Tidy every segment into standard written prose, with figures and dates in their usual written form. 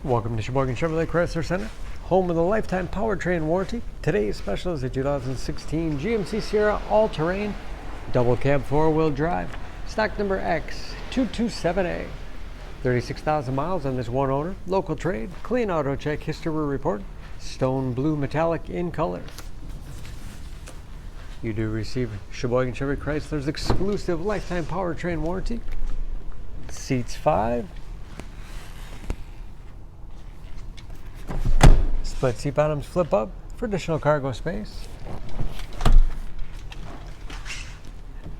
Welcome to Sheboygan Chevrolet Chrysler Center, home of the lifetime powertrain warranty. Today's special is a 2016 GMC Sierra all-terrain, double cab four-wheel drive, stock number X227A. 36,000 miles on this one owner, local trade, clean auto check history report, stone blue metallic in color. You do receive Sheboygan Chevrolet Chrysler's exclusive lifetime powertrain warranty. Seats 5. Split seat bottoms flip up for additional cargo space.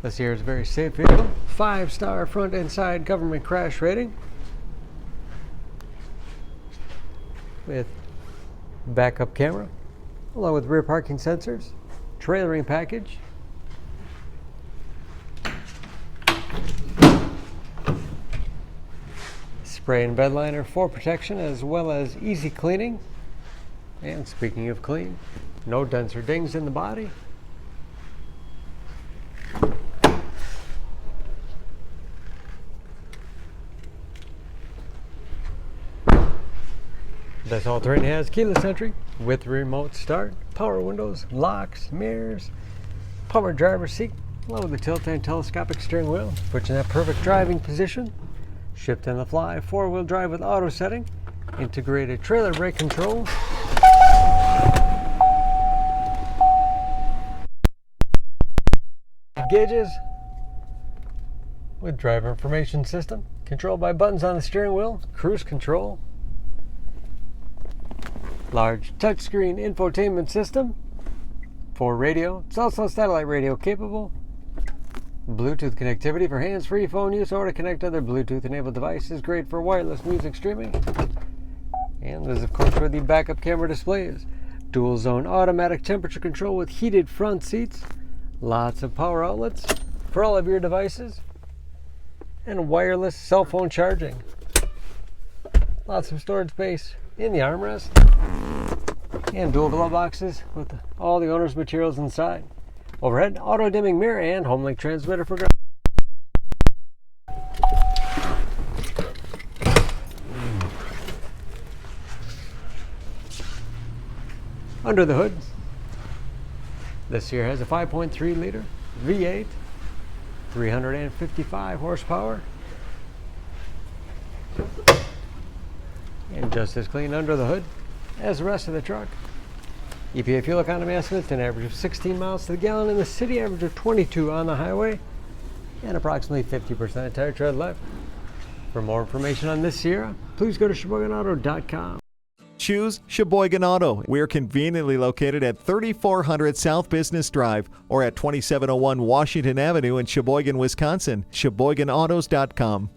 This here is a very safe vehicle. 5-star front and side government crash rating. With backup camera, along with rear parking sensors, trailering package. Spray and bed liner for protection as well as easy cleaning. And speaking of clean, no dents or dings in the body. This all-terrain has keyless entry with remote start, power windows, locks, mirrors, power driver's seat, along with the tilt and telescopic steering wheel, puts you in that perfect driving position. Shift on the fly, four-wheel drive with auto setting, integrated trailer brake control. Gauges with driver information system, controlled by buttons on the steering wheel, cruise control, large touchscreen infotainment system for radio. It's also satellite radio capable. Bluetooth connectivity for hands-free phone use or to connect other Bluetooth-enabled devices. Great for wireless music streaming. And this is, of course, where the backup camera display is. Dual zone automatic temperature control with heated front seats. Lots of power outlets for all of your devices. And wireless cell phone charging. Lots of storage space in the armrest. And dual glove boxes with all the owner's materials inside. Overhead auto dimming mirror and home link transmitter for ground. Under the hood, this here has a 5.3 liter V8, 355 horsepower, and just as clean under the hood as the rest of the truck. EPA fuel economy estimates an average of 16 miles to the gallon in the city, average of 22 on the highway, and approximately 50% tire tread left. For more information on this Sierra, please go to SheboyganAuto.com. Choose Sheboygan Auto. We're conveniently located at 3400 South Business Drive or at 2701 Washington Avenue in Sheboygan, Wisconsin. SheboyganAutos.com.